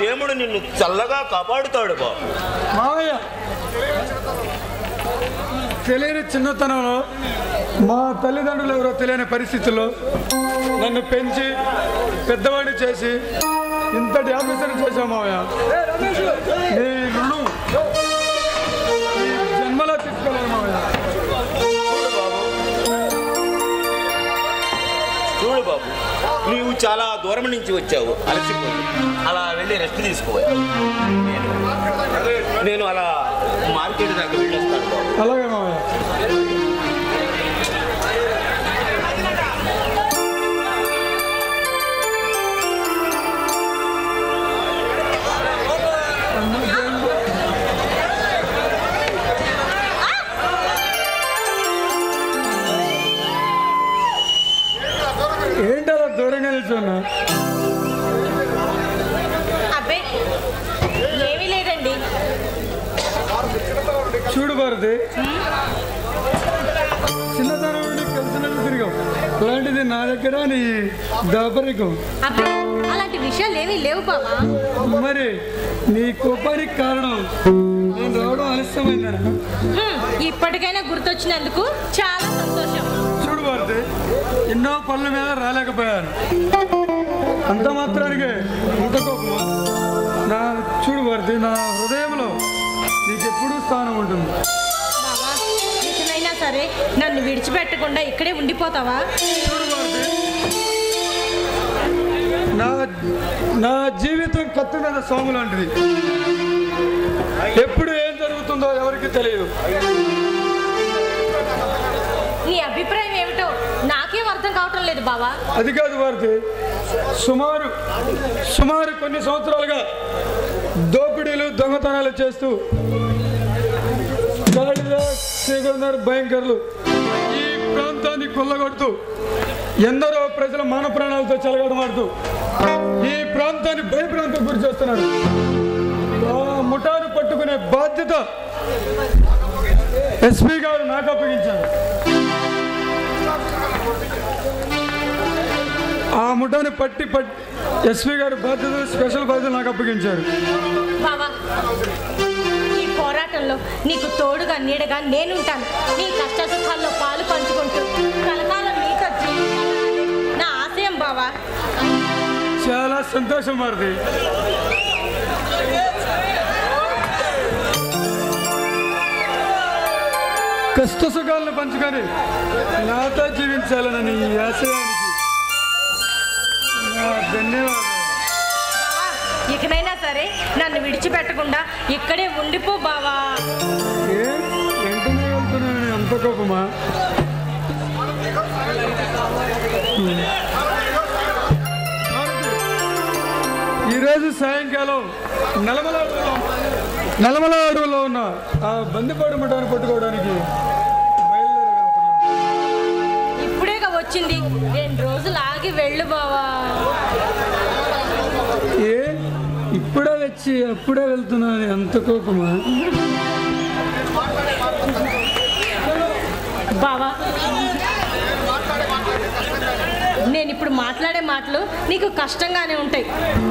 దేవుడు నిన్ను చల్లగా కాపాడుతాడు బాబు. మావయ్య, తెలియని చిన్నతనంలో మా తల్లిదండ్రులు ఎవరో తెలియని పరిస్థితుల్లో నన్ను పెంచి పెద్దవాడిని చేసి ఇంతటి ఆఫీసర్ చేశావు మావయ్య. నీ రుణం జన్మలో తీసుకోలేదు మావయ్య. చూడు బాబు, నీవు చాలా దూరం నుంచి వచ్చావు, అలసిపోయి అలా వెళ్ళి రెస్ట్ తీసుకోవాలి. నేను అలా మార్కెట్ దాకా వెళ్ళొస్తాను బాబు. అలాగే మావయ్య. ఏంటి అలా దూరంగా నిల్చున్నా? అబ్బే ఏమీ లేదండి. చూడు భారతి, చిన్నతనం నుండి కలిసినట్టు తిరిగాం. అలాంటిది నా దగ్గర నీ దాపరికం. అబ్బే అలాంటి విషయాలు ఏమీ లేవు బావా. మరి నీ కోపానికి కారణం నేను రావడం ఆలస్యమైందనా? ఇప్పటికైనా గుర్తొచ్చినందుకు చాలా సంతోషం. చూడు భారతి, ఎన్నో పనుల మీద రాలేకపోయాను. అంత మాత్రానికే ఇంత కోపమా? చూడు భారతి, నా హృదయంలో నీకెప్పుడూ స్థానం ఉంటుంది. బావా, ఇకనైనా సరే నన్ను విడిచిపెట్టకుండా ఇక్కడే ఉండిపోతావా? చూడు భారతి, నా జీవితం కత్తి మీద సోము లాంటిది. ఎప్పుడు ఏం జరుగుతుందో ఎవరికి తెలియదు. నీ అభిప్రాయం ఏమిటో నాకేం అర్థం కావటం లేదు బావా. అది కాదు భారతి, సుమారు కొన్ని సంవత్సరాలుగా దోపిడీలు దొంగతనాలు చేస్తూ భయంకరులు ఈ ప్రాంతాన్ని కొల్లగొడుతూ ఎందరో ప్రజల మాన ప్రాణాలతో చెలగడమాడుతూ ఈ ప్రాంతాన్ని భయభ్రాంతికి గురి చేస్తున్నారు. ఆ ముఠాను పట్టుకునే బాధ్యత ఎస్పీ గారు నాకు అప్పగించారు. ఆ ముఠాన్ని పట్టి ఎస్పీ గారు బాధ్యతలు, స్పెషల్ బాధ్యతలు నాకు అప్పగించారు. బావా, ఈ పోరాటంలో నీకు తోడుగా నీడగా నేనుంటాను. నీ కష్ట సుఖాల్లో పాలు పంచుకుంటూ కలకాలం నీతో జీవించాలని నా ఆశయం బావా. చాలా సంతోషం భారతి. కష్ట సుఖాలను పంచుకొని నాతో జీవించాలని ఈ ఆశయానికి ధన్యవాదాలు. ఇకనైనా సరే నన్ను విడిచిపెట్టకుండా ఇక్కడే ఉండిపో బావా. వెంటనే వెళ్తున్నాను, అంత కోపమా? ఈరోజు సాయంకాలం నల్లమల అడవుల్లో ఉన్న ఆ బందిపాడు ముఠాన్ని పట్టుకోవడానికి ఇప్పుడేగా వచ్చింది, 2 రోజులు ఆగి వెళ్ళు బావా. ఇప్పుడే వచ్చి అప్పుడే వెళ్తున్నాను, ఎంత కోపమా? బావా, నేను ఇప్పుడు మాట్లాడే మాటలు నీకు కష్టంగానే ఉంటాయి.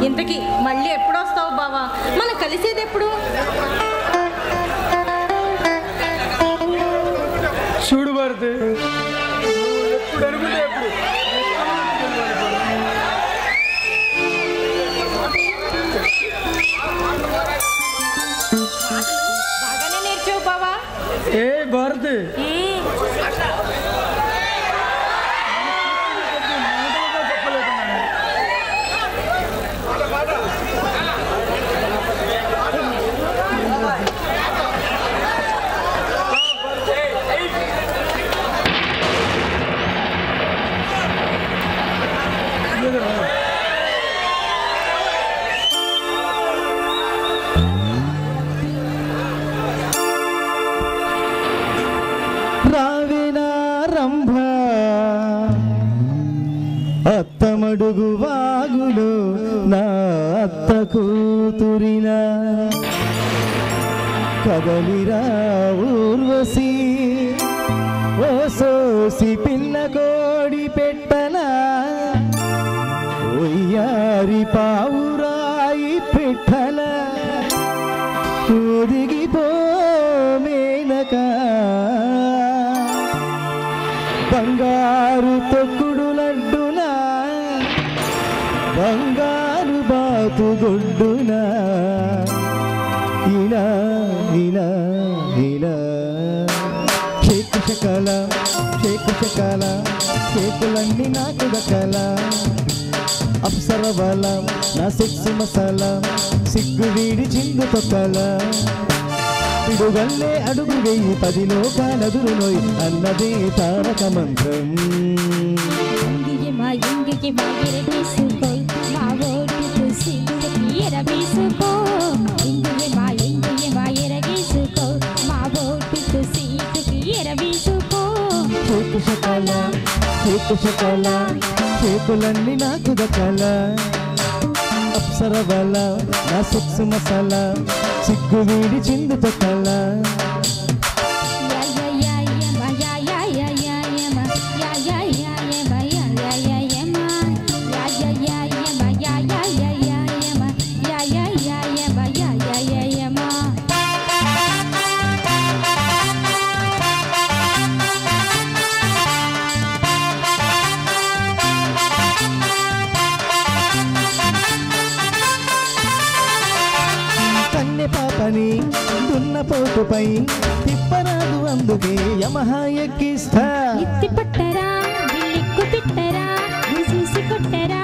ఇంతకీ మళ్ళీ ఎప్పుడు వస్తావు బావా? మనం కలిసేది ఎప్పుడు? చూడు భారతి, ఎప్పుడు అనుకుంటే ఎప్పుడు. బాగానే నేర్చావు బావా. ఏ భారతి, అత్తమడుగు వాగులు నా అత్త కూతురిన కదలిరా ఊర్వశి ఓ సోసి పిల్ల కోడి పెట్టన ఒయ్యారి పావురాయి విఠల ఒదిగిపో మేనక బంగారు తొక్కుడు లడ్డునా బంగారు బాతుగొడ్డునా ఇలా ఇలా ఇలా షేకు షకల షేకులన్నీ నాకు దక్కల అప్సర వల నా సెక్సు మసాల సిగ్గు వీడి చిందు తొక్కల పిడుగల్లే అడుగు వెయ్యి 10 లోకాలదురు నోయ్ అన్నదే తారక మంత్రం షేకు షకల షేకులన్నీ నాకు దక్కల అప్సర వల నా సెక్సు మసాల సిగ్గు వీడి చిందు తొక్కల పాపని దున్నపోతుపై తిప్పరాదు అందుకే యమహా ఎక్కిస్తా ఎత్తి పట్టరా బిల్లెక్కు పెట్టరా చూసి కొట్టరా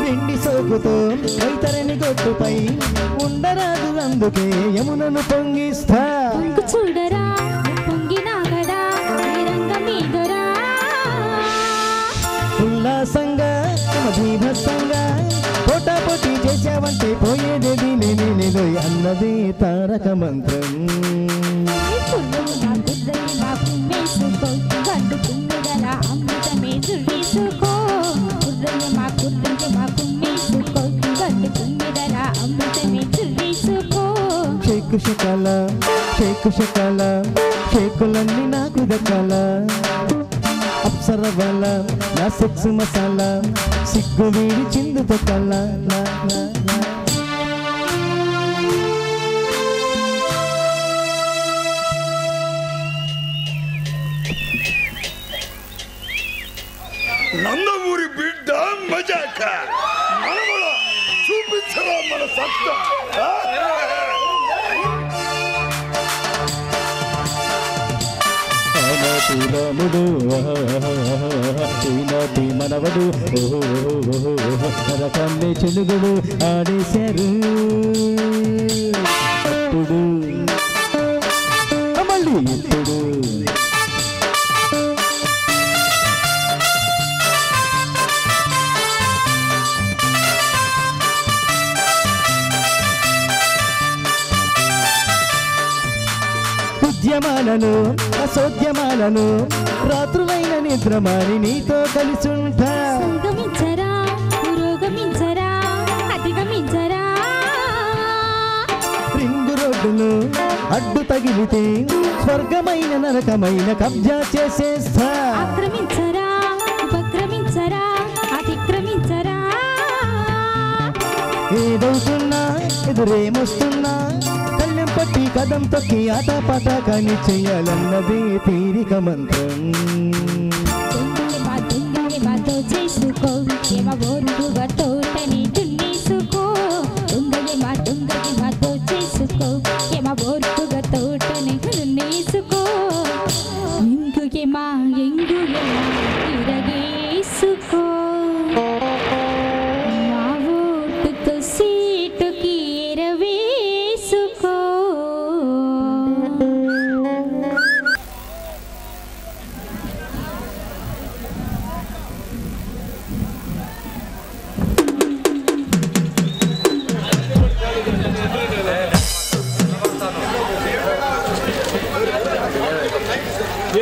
వెండి సోకుతో వైతరని గొట్టుపై ఉండరాదు అందుకే యమునను పొంగిస్తా పొంగు చూడరా పొంగినాగడా రంగమీదరా ఉల్లాసంగా భీభత్సంగా పోటాపోటీ చేసావంటే పోయేదేది నేను అన్నదే తారక మంత్రం షేకు షకల షేకులన్నీ నాకు దక్కల అప్సర వల నా సెక్సు మసాల సిగ్గు వీడి చిందు తొక్కల నందమూరి బిడ్డ మజాక మనమల చూపించరా మన సత్తా రాముడు ఈనాటి మనవడు రకాన్ని చెలుగుడు ఆడేశారు అప్పుడు మళ్ళీ ఇప్పుడు ఉద్యమాలను అసోద్యమాలను రాత్రులైన నిద్రమాని నీతో కలిసుంటా సంగమించరా పురోగమించరా అధిగమించరా రింగు రోడ్డును అడ్డు తగిలితే స్వర్గమైన నరకమైన కబ్జా చేసేస్తా ఆక్రమించరా ఉపక్రమించరా అతిక్రమించరా ఏదవుతున్నా ఎదురేమొస్తున్నా కళ్ళెం పట్టి కదం తొక్కి ఆటపాట కాని చెయ్యాలన్నదే తీరిక మంత్రం మాతో చేసుకో ఏమ బోరుగా తోటని దున్నేసుకో మాతో చేసుకో ఏమ బోరుగా తోటని దున్నేసుకో ఎంగుగే ఇరగేసుకో మా ఓటుతో సీటుకి ఎరవేసుకో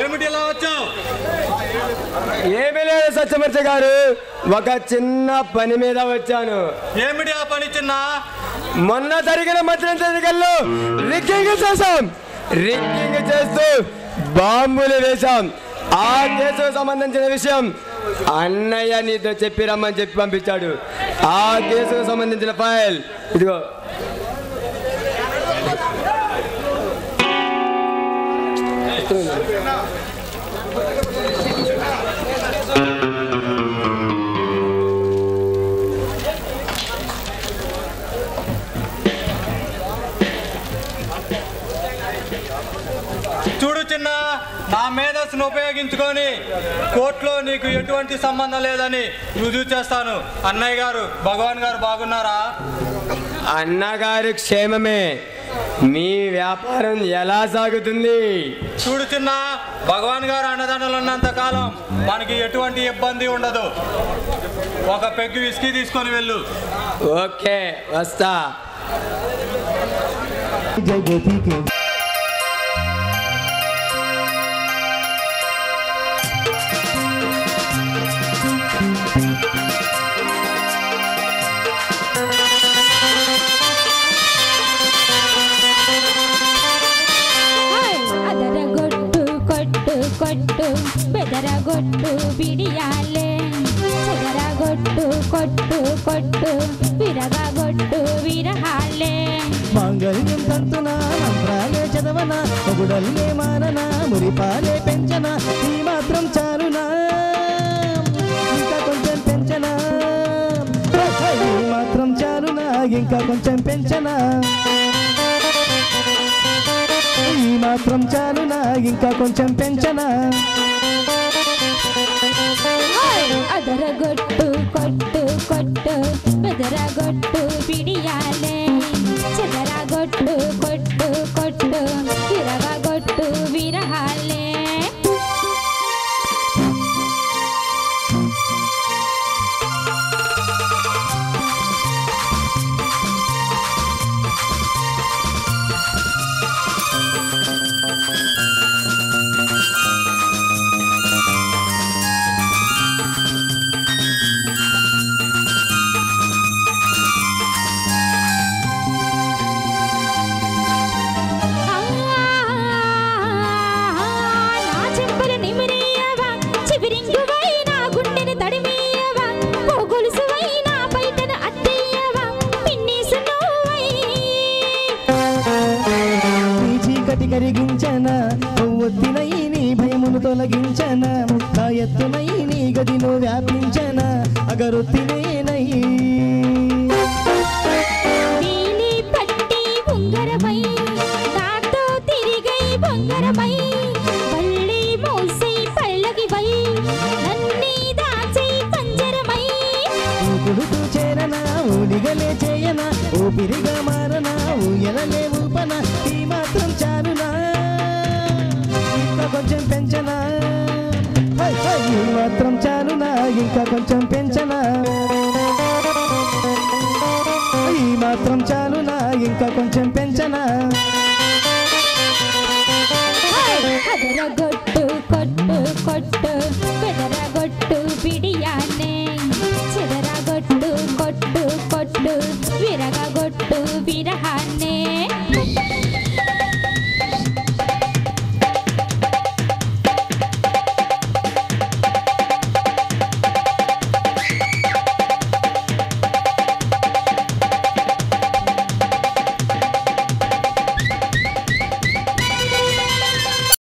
ఏమిటి ఇలా వచ్చావు? ఏమీ లేదు సత్యమూర్తి గారు, ఒక చిన్న పని మీద వచ్చాను. ఏమిటి ఆ పని చిన్న? మొన్న జరిగిన మధ్య ఎన్నికల్లో రిగ్గింగ్ చేశాం. రిగ్గింగ్ చేస్తూ బాంబులు వేశాం. ఆ కేసుకు సంబంధించిన విషయం అన్నయ్య నీతో చెప్పి రమ్మని చెప్పి పంపించాడు. ఆ కేసుకు సంబంధించిన ఫైల్ ఇదిగో. చూడు చిన్న, నా మేధస్సును ఉపయోగించుకొని కోర్టులో నీకు ఎటువంటి సంబంధం లేదని రుజువు చేస్తాను. అన్నయ్య గారు, భగవాన్ గారు బాగున్నారా? అన్నగారు క్షేమమే. మీ వ్యాపారం ఎలా సాగుతుంది? చూడు చిన్న, భగవాన్ గారు అన్నదండలు ఉన్నంత కాలం మనకి ఎటువంటి ఇబ్బంది ఉండదు. ఒక పెగ్గు విస్కీ తీసుకొని వెళ్ళు. ఓకే, వస్తా. జగతికి అదరగొట్టు కొట్టు కొట్టు బెదరగొట్టు బిడియాలే, చెదరగొట్టు కొట్టు కొట్టు విరగొట్టు విరహాలే. మాంగళ్యం తంతున మంత్రాలే చదవనా, పొగుడల్లే మారనా, మురిపాలే పెంచనా, ఈ మాత్రం చాలునా ఇంకా కొంచెం పెంచనా, ఈ మాత్రం చాలునా ఇంకా కొంచెం పెంచనా, ఈ మాత్రం చాలునా ఇంకా కొంచెం పెంచనా. అదరగొట్టు కొట్టు కొట్టు బెదరగొట్టు బిడియాలే, చెదరగొట్టు కొట్టు కొట్టు విరగొట్టు విరహాలే. కరిగించనా, ఒత్తినై నీ భయమును తొలగించనా, నా ఎత్తునై నీ గదిలో వ్యాపించనా, అగరొత్తినేనై నీలి పట్టి ఉంగరమై నాతో తిరిగై బొంగరమై, వల్లి మోసై పల్లకివై నన్ని దాచై పంజరమై. ఊపుడుతూ చేరనా, ఊడిగలే చేయనా, ఊపిరిగా మారనా, ఊయలలే ఊపనా, ఈ మాత్రం చాలునా ఇంకా కొంచెం పెంచనా, ఈ మాత్రం చాలునా ఇంకా కొంచెం పెంచనా.